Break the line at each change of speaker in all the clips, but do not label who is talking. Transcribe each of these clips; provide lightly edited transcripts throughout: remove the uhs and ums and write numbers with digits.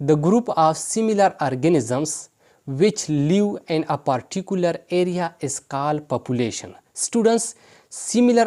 the group of similar organisms which live in a particular area is called population. Students, similar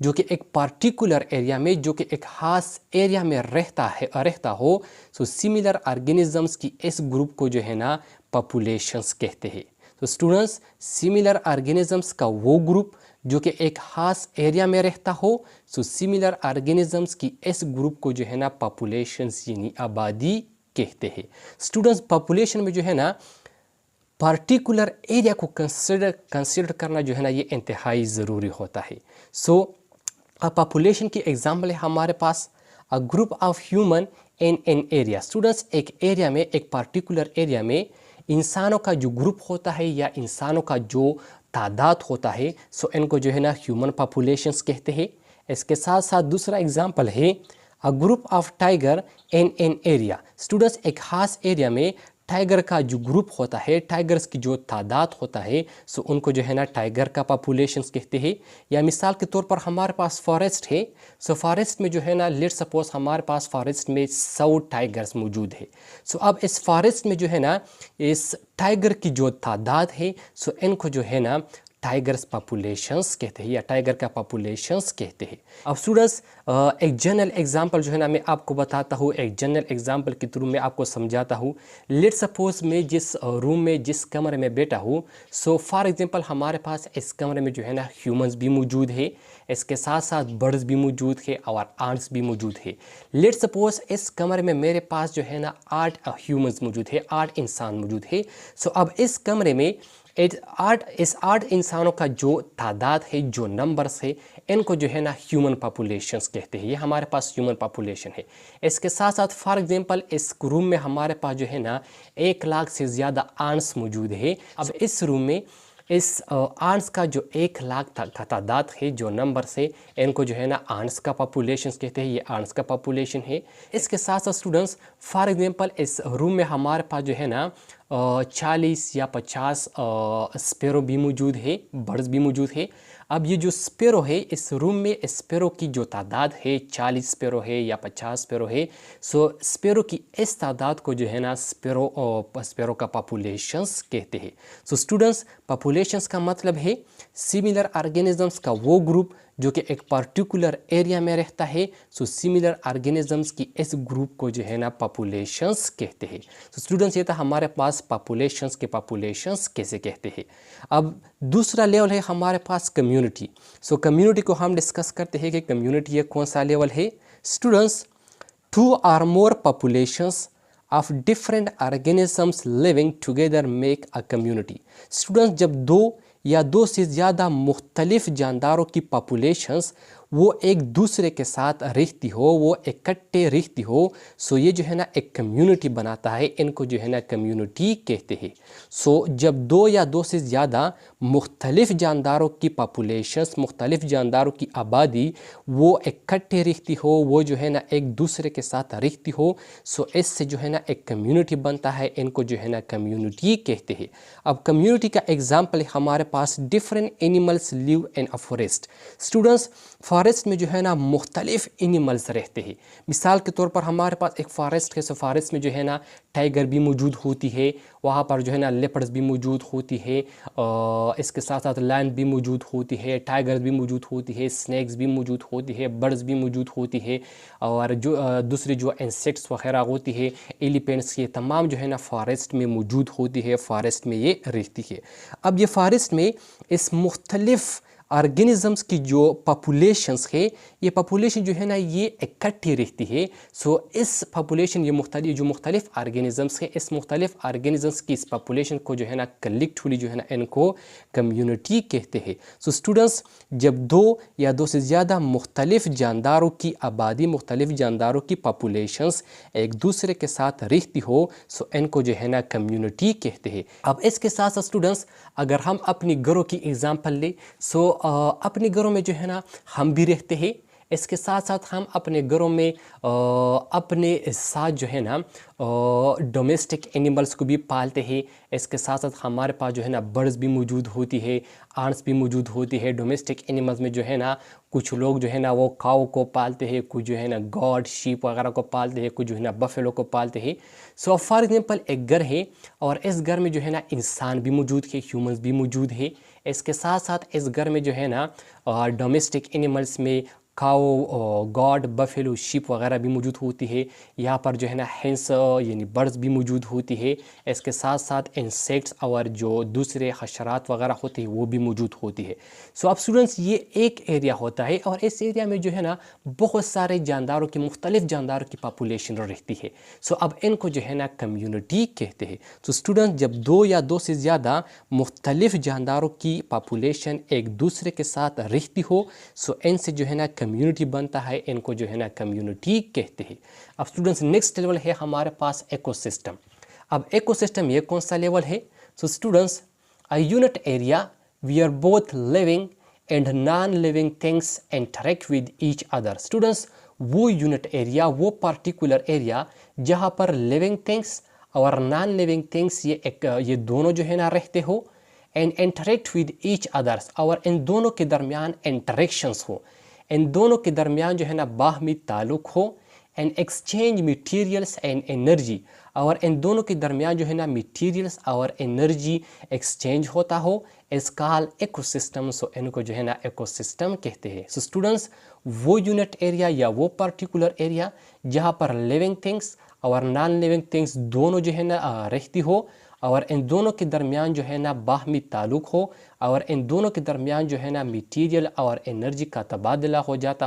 جو کہ ایک particular area میں جو کہ ایک خاص ایریا میں رہتا ہو سو سملر آرگینزمس کی اس گروپ کو جو ہے نا پاپولیشنس کہتے ہیں. تو اسٹوڈنٹس سملر آرگینزمس کا وہ گروپ جو کہ ایک خاص ایریا میں رہتا ہو سو سملر آرگینزمس کی اس گروپ کو جو ہے نا پاپولیشنس یعنی آبادی کہتے ہیں. اسٹوڈنٹس پاپولیشن میں جو ہے نا پارٹیکولر ایریا کو کنسیڈر کرنا جو ہے نا یہ انتہائی ضروری ہوتا ہے. سو پاپولیشن کی ایگزامپل ہے ہمارے پاس group of human in an area. Students ایک ایریا میں ایک پارٹیکولر ایریا میں انسانوں کا جو گروپ ہوتا ہے یا انسانوں کا جو تعداد ہوتا ہے سو ان کو جو ہے نا ہیومن پاپولیشنس کہتے ہیں. اس کے ساتھ ساتھ دوسرا ایگزامپل ہے group of tiger in an area. Students ایک خاص ایریا میں ٹائیگر کا جو گروپ ہوتا ہے ٹائیگرز کی جو تعداد ہوتا ہے سو ان کو جو ہے نا ٹائیگر کا پاپولیشنس کہتے ہیں. یا مثال کے طور پر ہمارے پاس فارسٹ ہے سو فارسٹ میں جو ہے نا لیٹ سپوز ہمارے پاس فارسٹ میں 100 ٹائیگرز موجود ہے. سو اب اس فارسٹ میں جو ہے نا اس ٹائیگر کی جو تعداد ہے سو ان کو جو ہے نا ٹائیگرز پاپولیشنس کہتے ہیں یا ٹائیگر کا پاپولیشنس کہتے ہیں. اب اسٹوڈنٹس ایک جنرل ایگزامپل جو ہے نا میں آپ کو بتاتا ہوں, ایک جنرل ایگزامپل کے تھرو میں آپ کو سمجھاتا ہوں. لیٹ سپوز میں جس روم میں جس کمرے میں بیٹھا ہوں سو فار ایگزامپل ہمارے پاس اس کمرے میں جو ہے نا ہیومنز بھی موجود ہے, اس کے ساتھ ساتھ برڈز بھی موجود ہے اور آنٹس بھی موجود ہے. لیٹ سپوز اس کمرے میں میرے پاس جو ہے نا 8 ہیومنز موجود ہے, 8 انسان موجود ہے. سو اب اس کمرے میں اس 8 انسانوں کا جو تعداد ہے جو نمبرز ہے ان کو جو ہے نا ہیومن پاپولیشنس کہتے ہیں. یہ ہمارے پاس ہیومن پاپولیشن ہے. اس کے ساتھ ساتھ فار ایگزامپل اس روم میں ہمارے پاس جو ہے نا 1 لاکھ سے زیادہ آنٹس موجود ہے. اب اس روم میں اس آنٹس کا جو 1 لاکھ کا تعداد ہے جو نمبرز ہے ان کو جو ہے نا آنٹس کا پاپولیشنس کہتے ہیں. یہ آنٹس کا پاپولیشن ہے. اس کے ساتھ ساتھ اسٹوڈنٹس فار ایگزامپل اس روم میں ہمارے پاس جو ہے نا 40 یا 50 اسپیرو بھی موجود ہے, برڈز بھی موجود ہے. اب یہ جو اسپیرو ہے اس روم میں اسپیرو کی جو تعداد ہے 40 اسپیرو ہے یا 50 اسپیرو ہے سو اسپیرو کی اس تعداد کو جو ہے نا اسپیرو کا پاپولیشنس کہتے ہیں. سو اسٹوڈنٹس پاپولیشنس کا مطلب ہے سملر آرگینزمس کا وہ گروپ جو کہ ایک پارٹیکولر ایریا میں رہتا ہے. سو سملر آرگینزمس کی اس گروپ کو جو ہے نا پاپولیشنس کہتے ہیں. سو اسٹوڈنٹس یہ تھا ہمارے پاس پاپولیشنس کے پاپولیشنس کیسے کہتے ہیں. اب دوسرا لیول ہے ہمارے پاس کمیونٹی. سو کمیونٹی کو ہم ڈسکس کرتے ہیں کہ کمیونٹی یہ کون سا لیول ہے. Students 2 or more populations of different organisms living together make a community. Students جب 2 یا 2 سے زیادہ مختلف جانداروں کی پاپولیشنز وہ ایک دوسرے کے ساتھ رہتی ہو, وہ اکٹھے رہتی ہو سو یہ جو ہے نا ایک کمیونٹی بناتا ہے. ان کو جو ہے نا کمیونٹی کہتے ہیں. سو جب 2 یا 2 سے زیادہ مختلف جانداروں کی پاپولیشنز مختلف جانداروں کی آبادی وہ اکٹھے رہتی ہو, وہ جو ہے نا ایک دوسرے کے ساتھ رہتی ہو سو اس سے جو ہے نا ایک کمیونٹی بنتا ہے. ان کو جو ہے نا کمیونٹی کہتے ہیں. اب کمیونٹی کا ایگزامپل ہمارے پاس different animals leave in a forest. Students forest میں جو ہے نا مختلف اینیملس رہتے ہیں. مثال کے طور پر ہمارے پاس ایک فارسٹ ہے. سو فارسٹ میں جو ہے نا ٹائیگر بھی موجود ہوتی ہے, وہاں پر جو ہے نا لیپرز بھی موجود ہوتی ہے, اس کے ساتھ ساتھ لائن بھی موجود ہوتی ہے, ٹائیگر بھی موجود ہوتی ہے, سنیکس بھی موجود ہوتی ہے, برڈز بھی موجود ہوتی ہے, اور جو دوسری جو انسیکٹس وغیرہ ہوتی ہے ایلیفینٹس, یہ تمام جو ہے نا فارسٹ میں موجود ہوتی ہے, فارسٹ میں یہ رہتی ہے. اب یہ فارسٹ میں اس مختلف آرگینزمس کی جو پاپولیشنز ہے یہ پاپولیشن جو ہے نا یہ اکٹھی رہتی ہے. سو اس پاپولیشن یہ جو مختلف آرگینزمس ہے اس مختلف آرگینزمس کی اس پاپولیشن کو جو ہے نا کلیکٹیولی جو ہے نا ان کو کمیونٹی کہتے ہیں. سو اسٹوڈنٹس جب 2 یا 2 سے زیادہ مختلف جانداروں کی آبادی مختلف جانداروں کی پاپولیشنز ایک دوسرے کے ساتھ رہتی ہو سو ان کو جو ہے نا کمیونٹی کہتے ہیں. اب اس کے ساتھ ساتھ اسٹوڈنٹس اگر ہم اپنی گھروں کی ایگزامپل لیں سو اپنے گھروں میں جو ہے نا ہم بھی رہتے ہیں, اس کے ساتھ ساتھ ہم اپنے گھروں میں اپنے ساتھ جو ہے نا ڈومیسٹک اینیملس کو بھی پالتے ہیں. اس کے ساتھ ساتھ ہمارے پاس جو ہے نا برڈز بھی موجود ہوتی ہے, آنٹس بھی موجود ہوتی ہے. ڈومیسٹک اینیملس میں جو ہے نا کچھ لوگ جو ہے نا وہ کاؤ کو پالتے ہیں, کچھ جو ہے نا گاڈ شیپ وغیرہ کو پالتے ہیں, کچھ جو ہے نا بفیلو کو پالتے ہیں. سو فار ایگزامپل ایک گھر ہے اور اس گھر میں جو ہے نا انسان بھی موجود ہے, ہیومنس بھی موجود ہے. اس کے ساتھ ساتھ اس گھر میں جو ہے نا ڈومیسٹک اینیملس میں کاؤ, گاڈ, بفیلو, شیپ وغیرہ بھی موجود ہوتی ہے. یہاں پر جو ہے نا ہینس یعنی برڈز بھی موجود ہوتی ہے. اس کے ساتھ ساتھ انسیکٹس اور جو دوسرے حشرات وغیرہ ہوتے ہیں وہ بھی موجود ہوتی ہے. سو اب اسٹوڈنٹس یہ ایک ایریا ہوتا ہے اور اس ایریا میں جو ہے نا بہت سارے جانداروں کی, مختلف جانداروں کی پاپولیشن رہتی ہے. سو اب ان کو جو ہے نا کمیونٹی کہتے ہیں. تو اسٹوڈنٹ جب دو یا دو سے زیادہ مختلف جانداروں کی پاپولیشن ایک دوسرے کے ساتھ رہتی ہو, سو ان سے جو ہے نا کمیونٹی بنتا ہے, ان کو جو ہے نا کمیونٹی کہتے ہیں. اب اسٹوڈنٹس نیکسٹ لیول ہے ہمارے پاس ایکو سسٹم. اب ایکو سسٹم یہ کون سا لیول ہے؟ So students a unit area where both living and non living things interact with each other. Students وہ یونٹ ایریا, وہ پارٹیکولر ایریا جہاں پر لیونگ تھنگس اور نان لیونگ تھنگس یہ دونوں جو ہے نا رہتے ہو, اینڈ انٹریکٹ ود ایچ ادرس, اور ان دونوں کے درمیان انٹریکشنس ہو, ان دونوں کے درمیان جو ہے نا باہمی تعلق ہو, and exchange materials and energy, اور ان دونوں کے درمیان جو ہے نا میٹیریلس اور انرجی ایکسچینج ہوتا ہو, اس کال ایکو سسٹم. سو ان کو جو ہے نا ایکو سسٹم کہتے ہیں. سو اسٹوڈنٹس وہ یونٹ ایریا یا وہ پرٹیکولر ایریا جہاں پر لیونگ تھنگس اور نان لیونگ تھنگس دونوں جو ہے نا رہتی ہو, اور ان دونوں کے درمیان جو ہے نا باہمی تعلق ہو, اور ان دونوں کے درمیان جو ہے نا میٹیریل اور انرجی کا تبادلہ ہو جاتا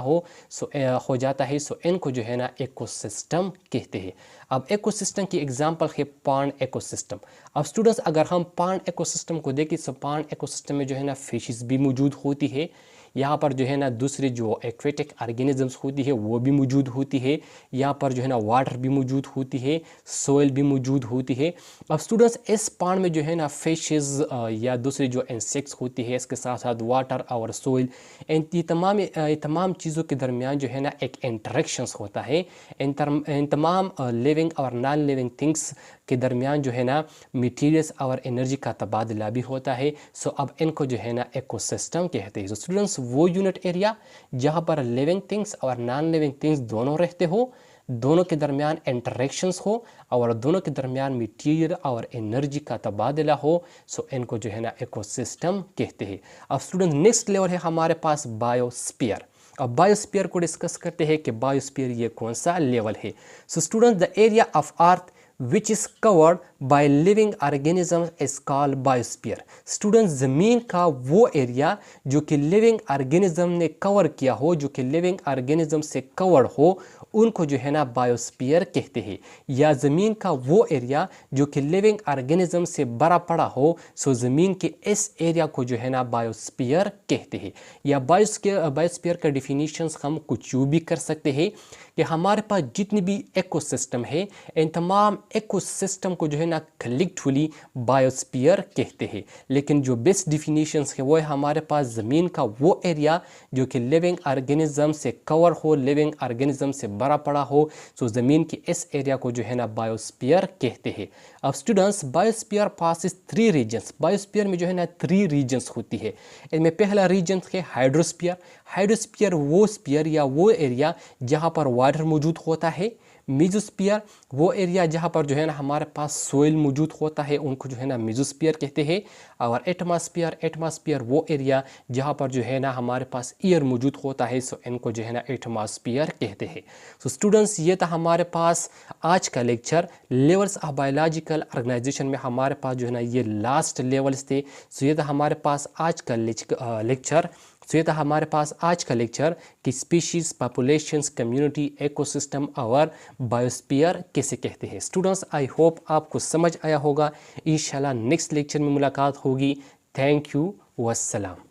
ہے. سو ان کو جو ہے نا ایکو سسٹم کہتے ہیں. اب ایکو سسٹم کی ایگزامپل ہے پانڈ ایکو سسٹم. اب اسٹوڈنٹس اگر ہم پانڈ ایکو سسٹم کو دیکھیں, سو پانڈ ایکو سسٹم میں جو ہے نا فشز بھی موجود ہوتی ہے. یہاں پر جو ہے نا دوسری جو ایکویٹک آرگینزمس ہوتی ہے وہ بھی موجود ہوتی ہے. یہاں پر جو ہے نا واٹر بھی موجود ہوتی ہے, سوئل بھی موجود ہوتی ہے. اب اسٹوڈنٹس اس پانڈ میں جو ہے نا فشز یا دوسری جو انسیکٹس ہوتی ہے, اس کے ساتھ ساتھ واٹر اور سوئل, یہ تمام چیزوں کے درمیان جو ہے نا ایک انٹریکشنس ہوتا ہے. ان تمام لیونگ اور نان لیونگ تھنگس کے درمیان جو ہے نا میٹیریلس اور انرجی کا تبادلہ بھی ہوتا ہے. سو اب ان کو جو ہے نا ایکو سسٹم کہتے ہیں. سو اسٹوڈنٹس وہ یونٹ ایریا جہاں پر لیونگ تھنگس اور نان لیونگ تھنگس دونوں رہتے ہو, دونوں کے درمیان انٹریکشنس ہو, اور دونوں کے درمیان میٹیریل اور انرجی کا تبادلہ ہو, سو ان کو جو ہے نا ایکو سسٹم کہتے ہیں. اب اسٹوڈنٹ نیکسٹ لیول ہے ہمارے پاس بایوسفیئر. اب بایوسفیئر کو ڈسکس کرتے ہیں کہ بایوسفیئر یہ کون سا لیول ہے. So student the area of earth which is covered by living organisms is called biosphere. Student زمین کا وہ ایریا جو کہ لیونگ آرگینزم نے کور کیا ہو, جو کہ لیونگ آرگینزم سے کور ہو, ان کو جو ہے نا بایوسفیئر کہتے ہیں. یا زمین کا وہ ایریا جو کہ لیونگ آرگینزم سے بھرا پڑا ہو, سو زمین کے اس ایریا کو جو ہے نا بایوسفیئر کہتے ہیں. یا بایوسفیئر کا ڈیفینیشنز ہم کچھ یوں بھی کر سکتے ہیں کہ ہمارے پاس جتنی بھی ایکو سسٹم ہے, ان تمام ایکو سسٹم کو جو ہے نا کلیکٹیولی بایوسفیئر کہتے ہیں. لیکن جو بیسٹ ڈیفینیشنز ہے وہ ہے ہمارے پاس زمین کا وہ ایریا جو کہ لیونگ آرگینزم سے کور ہو, لیونگ آرگینزم سے بھرا پڑا ہو, سو زمین کی اس ایریا کو جو ہے نا بایوسفیئر کہتے ہیں. اب students biosphere passes 3 regions. Biosphere میں جو ہے نا 3 ریجنس ہوتی ہے. ان میں پہلا ریجن ہے ہائیڈروسفیئر. ہائیڈروسفیئر وہ اسفیئر یا وہ ایریا جہاں پر واٹر موجود ہوتا ہے. میزوسفیئر وہ ایریا جہاں پر جو ہے نا ہمارے پاس سوئل موجود ہوتا ہے, ان کو جو ہے نا میزوسفیئر کہتے ہیں. اور ایٹماسفیئر وہ ایریا جہاں پر جو ہے نا ہمارے پاس ایئر موجود ہوتا ہے, سو ان کو جو ہے نا ایٹماسفیئر کہتے ہیں. سو اسٹوڈنٹس یہ تھا ہمارے پاس آج کا lecture levels of biological organization میں. ہمارے پاس جو ہے نا یہ لاسٹ لیولس تھے. سو یہ تھا ہمارے پاس آج کا لیکچر. یہ تھا ہمارے پاس آج کا لیکچر کہ species, populations, community, ecosystem اور بایوسفیئر کیسے کہتے ہیں. اسٹوڈنٹس آئی ہوپ آپ کو سمجھ آیا ہوگا. انشاءاللہ نیکسٹ لیکچر میں ملاقات ہوگی. تھینک یو, والسلام.